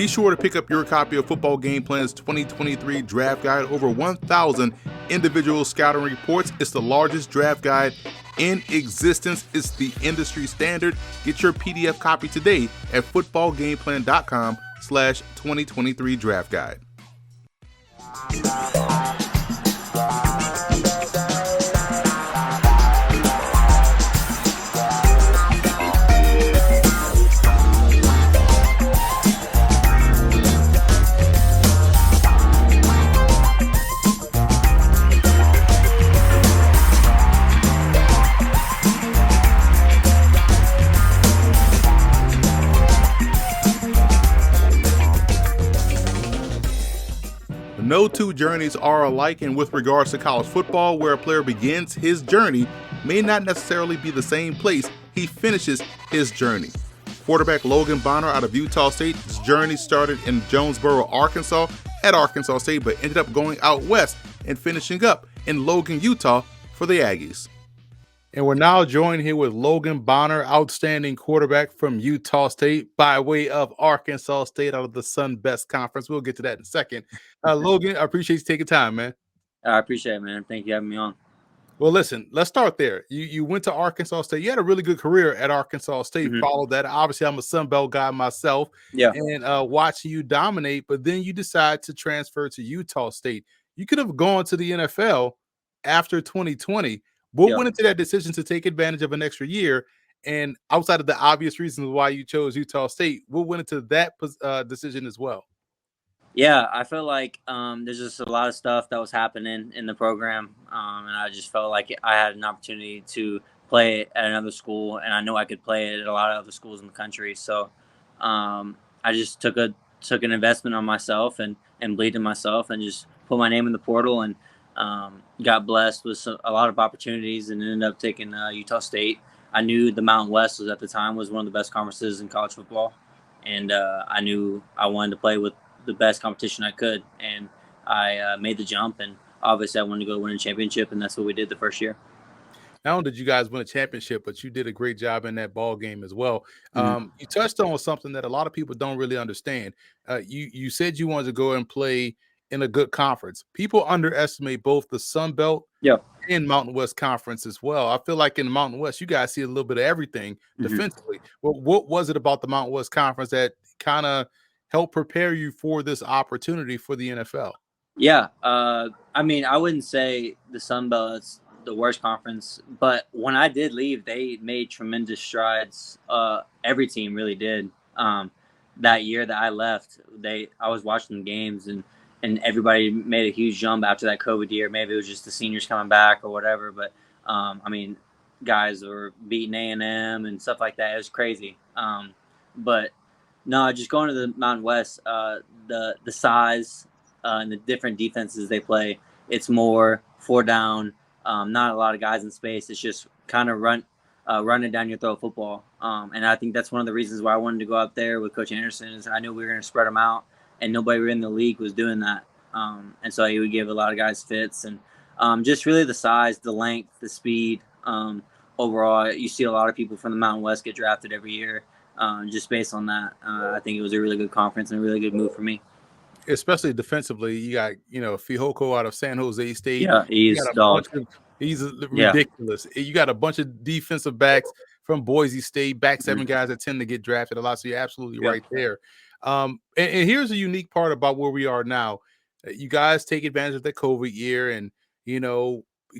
Be sure to pick up your copy of Football Game Plan's 2023 Draft Guide. Over 1,000 individual scouting reports. It's the largest draft guide in existence. It's the industry standard. Get your PDF copy today at footballgameplan.com/2023 Draft Guide. No two journeys are alike, and with regards to college football, where a player begins his journey may not necessarily be the same place he finishes his journey. Quarterback Logan Bonner out of Utah State's journey started in Jonesboro, Arkansas at Arkansas State, but ended up going out west and finishing up in Logan, Utah for the Aggies. And we're now joined here with Logan Bonner, outstanding quarterback from Utah State by way of Arkansas State out of the Sun Best Conference. We'll get to that in a second. Logan, I appreciate you taking time, man. I appreciate it, man. Thank you for having me on. Well, listen, let's start there. You went to Arkansas State. You had a really good career at Arkansas State. Followed that. Obviously, I'm a Sun Belt guy myself. Yeah. And watching you dominate, but then you decide to transfer to Utah State. You could have gone to the NFL after 2020. What went into that decision to take advantage of an extra year? And outside of the obvious reasons why you chose Utah State, what went into that decision as well? Yeah, I feel like there's just a lot of stuff that was happening in the program, and I just felt like I had an opportunity to play at another school, and I know I could play at a lot of other schools in the country. So I just took an investment on myself and believed in myself, and just put my name in the portal, and got blessed with a lot of opportunities, and ended up taking Utah State. I knew the Mountain West at the time was one of the best conferences in college football, and I knew I wanted to play with the best competition I could, and I made the jump, and obviously I wanted to go win a championship, and that's what we did the first year. Not only did you guys win a championship, but you did a great job in that ball game as well. You touched on something that a lot of people don't really understand. You said you wanted to go and play in a good conference. People underestimate both the Sun Belt and Mountain West Conference as well. I feel like in the Mountain West, you guys see a little bit of everything defensively. Well, what was it about the Mountain West Conference that kind of helped prepare you for this opportunity for the NFL? Yeah. I mean, I wouldn't say the Sun Belt is the worst conference, but when I did leave, they made tremendous strides. Every team really did. That year that I left, I was watching the games, and everybody made a huge jump after that COVID year. Maybe it was just the seniors coming back or whatever. But, I mean, guys were beating A&M and stuff like that. It was crazy. But, no, just going to the Mountain West, the size and the different defenses they play, it's more 4 down, not a lot of guys in space. It's just kind of running down your throat football. And I think that's one of the reasons why I wanted to go out there with Coach Anderson, is I knew we were going to spread them out. And nobody in the league was doing that. And so he would give a lot of guys fits. And just really the size, the length, the speed. Overall, you see a lot of people from the Mountain West get drafted every year just based on that. I think it was a really good conference and a really good move for me. Especially defensively, you got, Fihoko out of San Jose State. Yeah, he's ridiculous. You got a bunch of defensive backs from Boise State, back 7 guys that tend to get drafted a lot. So you're absolutely right there. And here's a unique part about where we are now. You guys take advantage of the COVID year, and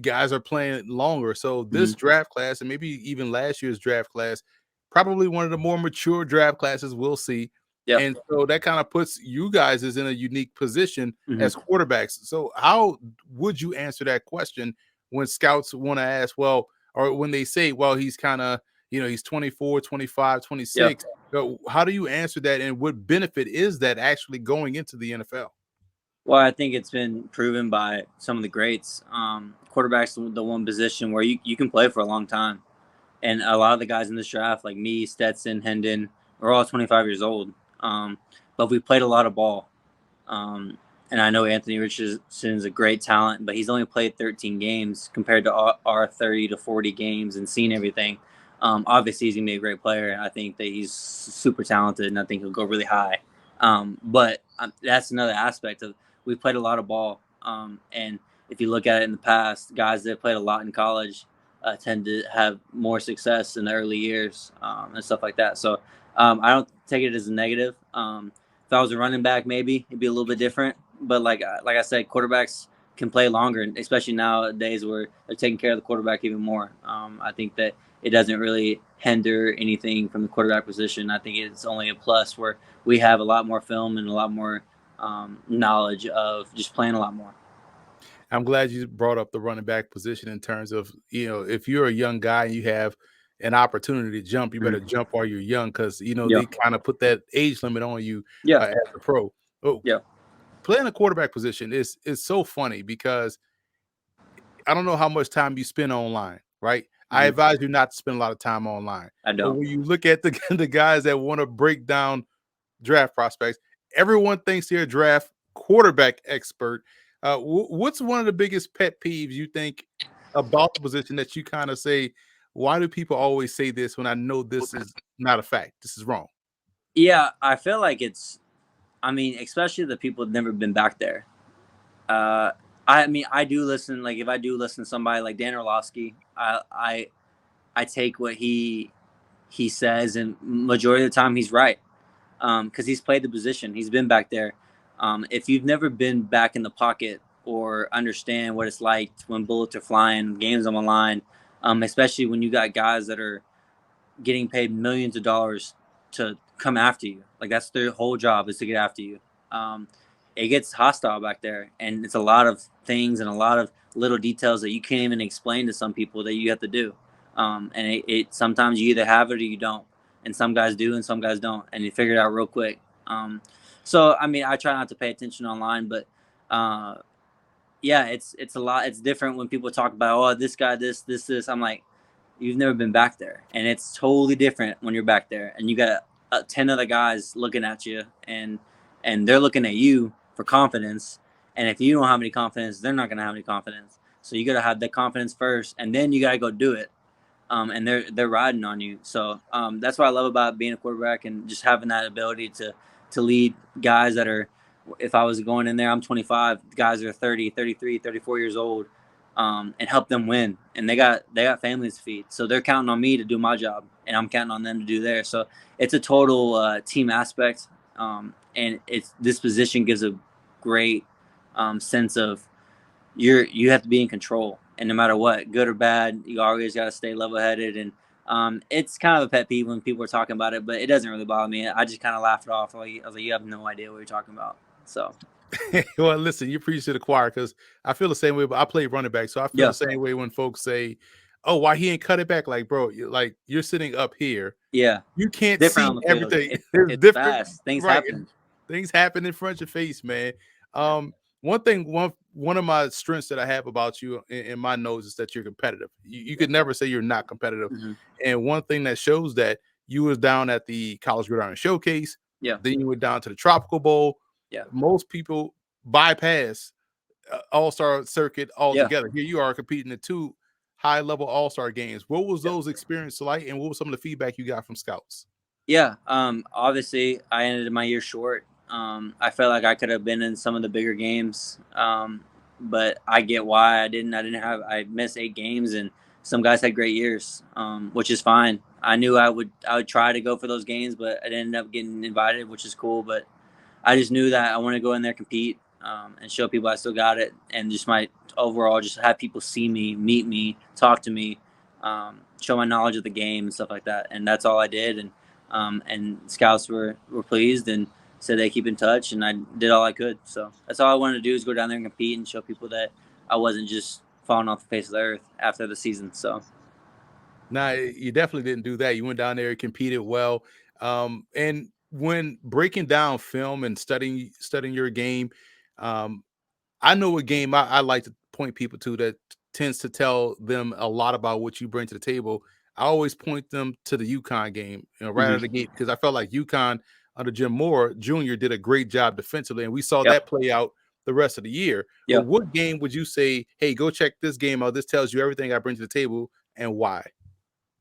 guys are playing longer. So this draft class, and maybe even last year's draft class, probably one of the more mature draft classes we'll see. And so that kind of puts you guys in a unique position as quarterbacks. So how would you answer that question when scouts want to ask, or when they say, well, he's kind of, he's 24, 25, 26. So how do you answer that, and what benefit is that actually going into the NFL? Well, I think it's been proven by some of the greats. Quarterback's the one position where you can play for a long time. And a lot of the guys in this draft, like me, Stetson, Hendon, we're all 25 years old. But we played a lot of ball. And I know Anthony Richardson is a great talent, but he's only played 13 games compared to our 30 to 40 games and seen everything. Obviously, he's going to be a great player. I think that he's super talented, and I think he'll go really high. But that's another aspect of we played a lot of ball. And if you look at it in the past, guys that played a lot in college tend to have more success in the early years and stuff like that. So I don't take it as a negative. If I was a running back, maybe it'd be a little bit different. But like I said, quarterbacks can play longer, and especially nowadays where they're taking care of the quarterback even more. I think that it doesn't really hinder anything from the quarterback position. I think it's only a plus where we have a lot more film and a lot more knowledge of just playing a lot more. I'm glad you brought up the running back position in terms of, if you're a young guy and you have an opportunity to jump, you better Mm. jump while you're young because, Yeah. they kind of put that age limit on you Yeah. as a pro. Oh, Yeah. playing a quarterback position is so funny because I don't know how much time you spend online, right? I Hmm. advise you not to spend a lot of time online. I But don't. when you look at the the guys that want to break down draft prospects, everyone thinks they're a draft quarterback expert. What's one of the biggest pet peeves you think about the position that you kind of say, why do people always say this when I know this is not a fact? This is wrong. Yeah, I feel like it's. I mean, especially the people who've never been back there. Uh, I mean, I do listen. Like, if I do listen to somebody like Dan Orlovsky, I take what he says, and majority of the time he's right. Because he's played the position, he's been back there. If you've never been back in the pocket or understand what it's like when bullets are flying, games on the line, especially when you got guys that are getting paid millions of dollars to come after you, like that's their whole job is to get after you. Um, it gets hostile back there, and it's a lot of things and a lot of little details that you can't even explain to some people that you have to do. And it sometimes you either have it or you don't, and some guys do and some guys don't, and you figure it out real quick. So I mean, I try not to pay attention online, but uh, yeah, it's a lot. It's different when people talk about, oh, this guy, this. I'm like, you've never been back there, and it's totally different when you're back there, and you got 10 other guys looking at you, and they're looking at you for confidence. And if you don't have any confidence, they're not gonna have any confidence. So you gotta have the confidence first, and then you gotta go do it. And they're riding on you. So that's what I love about being a quarterback and just having that ability to lead guys that are. If I was going in there, I'm 25. Guys are 30, 33, 34 years old, and help them win. And they got families to feed, so they're counting on me to do my job, and I'm counting on them to do theirs. So it's a total team aspect, and it's this position gives a great sense of you have to be in control, and no matter what, good or bad, you always got to stay level headed. And it's kind of a pet peeve when people are talking about it, but it doesn't really bother me. I just kind of laughed it off. I was like, you have no idea what you're talking about. So Well, listen, you preach to the choir because I feel the same way. But I play running back, so I feel yeah, the same way when folks say, "Oh, why he ain't cut it back?" Like, bro, you're sitting up here, yeah, you it's can't different see on the field. everything. It, There's it's different, fast. Things right? happen. Things happen in front of your face, man. Yeah. One thing, one of my strengths that I have about you in my nose is that you're competitive. You Yeah. could never say you're not competitive. Hmm. And one thing that shows that you was down at the College Gridiron Showcase, Yeah. then you went down to the Tropical Bowl. Yeah. Most people bypass all-star circuit Yeah. altogether. Here you are competing in two high-level all-star games. What was Yeah. those experiences like, and what was some of the feedback you got from scouts? Yeah. Obviously, I ended my year short. I felt like I could have been in some of the bigger games, but I get why I didn't. I didn't have. I missed 8 games, and some guys had great years, which is fine. I knew I would. I would try to go for those games, but I ended up getting invited, which is cool. But I just knew that I want to go in there, compete, and show people I still got it, and just my overall just have people see me, meet me, talk to me, show my knowledge of the game and stuff like that. And that's all I did. And scouts were pleased and said they keep in touch, and I did all I could. So that's all I wanted to do is go down there and compete and show people that I wasn't just falling off the face of the earth after the season. So Nah, you definitely didn't do that. You went down there, competed well. And when breaking down film and studying your game, um, I know a game I like to point people to that tends to tell them a lot about what you bring to the table. I always point them to the UConn game, right out hmm of the gate, because I felt like UConn under Jim Moore Jr. did a great job defensively, and we saw yeah, that play out the rest of the year. But yeah. what game would you say, hey, go check this game out? This tells you everything I bring to the table and why.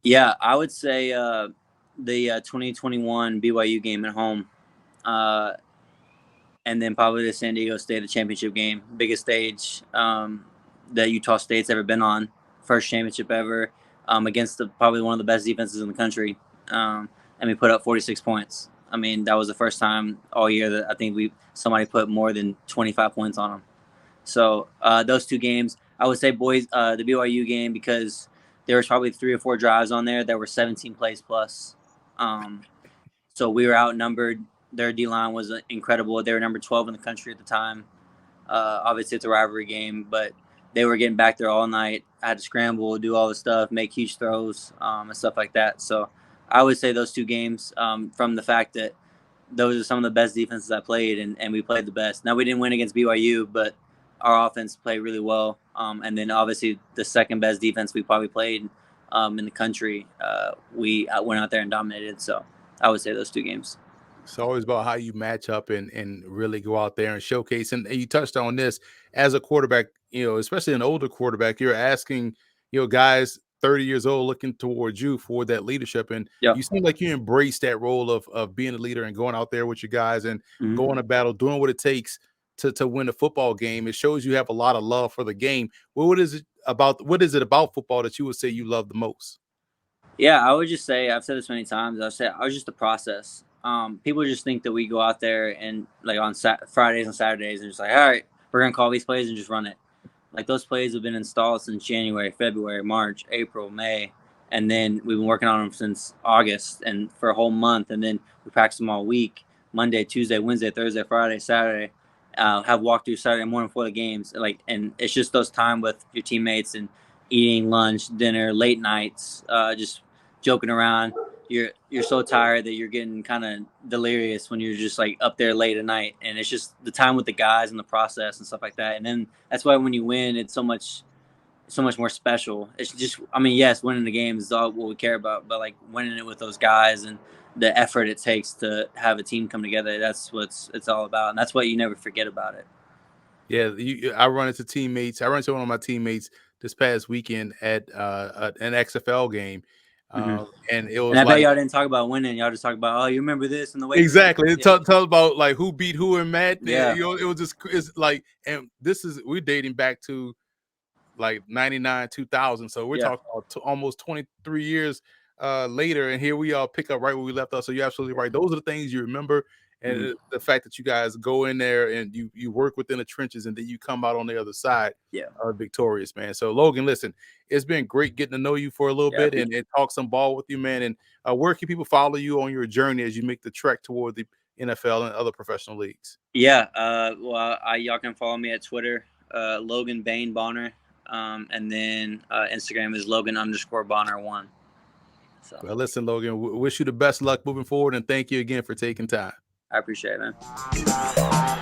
Yeah, I would say the 2021 BYU game at home. and then probably the San Diego State, the championship game, biggest stage that Utah State's ever been on, first championship ever, against probably one of the best defenses in the country, and we put up 46 points. I mean, that was the first time all year that I think somebody put more than 25 points on them. So those two games, I would say the BYU game, because there was probably 3 or 4 drives on there that were 17 plays plus. So we were outnumbered. Their D-line was incredible. They were number 12 in the country at the time. Obviously, it's a rivalry game, but they were getting back there all night. I had to scramble, do all the stuff, make huge throws, and stuff like that. So I would say those two games, from the fact that those are some of the best defenses I played, and we played the best. Now, we didn't win against BYU, but our offense played really well. And then, obviously, the second best defense we probably played in the country, we went out there and dominated. So I would say those two games. It's always about how you match up and really go out there and showcase. And you touched on this as a quarterback, especially an older quarterback, you're asking, guys 30 years old looking towards you for that leadership. And Yeah. you seem like you embrace that role of being a leader and going out there with your guys and Mhm. going to battle, doing what it takes to win a football game. It shows you have a lot of love for the game. Well, what is it about football that you would say you love the most? Yeah, I would just say, I've said this many times. I was just the process. People just think that we go out there and, like, on Fridays and Saturdays, and just like, all right, we're gonna call these plays and just run it. Like, those plays have been installed since January, February, March, April, May, and then we've been working on them since August, and for a whole month, and then we practice them all week: Monday, Tuesday, Wednesday, Thursday, Friday, Saturday. Have walkthrough Saturday morning before the games, and it's just those time with your teammates and eating lunch, dinner, late nights, just joking around. You're so tired that you're getting kind of delirious when you're just like up there late at night, and it's just the time with the guys and the process and stuff like that. And then that's why when you win, it's so much more special. It's just, I mean, yes, winning the game is all what we care about, but like winning it with those guys and the effort it takes to have a team come together, that's what it's all about, and that's what you never forget about it. Yeah, I run into teammates. I run into one of my teammates this past weekend at an XFL game, Mm-hmm. and it And was I bet like y'all didn't talk about winning. Y'all just talk about, oh, you remember this in the weight room. exactly. It Yeah. tell about like who beat who in Madden. Yeah. It was just it's like, and we're dating back to like 99, 2000. So we're Yeah. talking about almost 23 years later, and here we all pick up right where we left off. So you're absolutely right. Those are the things you remember, and Mm-hmm. the fact that you guys go in there and you work within the trenches, and then you come out on the other side Yeah. victorious, man. So Logan, listen, it's been great getting to know you for a little Yeah. bit and talk some ball with you, man. And where can people follow you on your journey as you make the trek toward the NFL and other professional leagues? Yeah. Well, y'all can follow me at Twitter, Logan Bain Bonner. And then Instagram is Logan_Bonner1. So Well, listen, Logan, wish you the best luck moving forward, and thank you again for taking time. I appreciate it, man.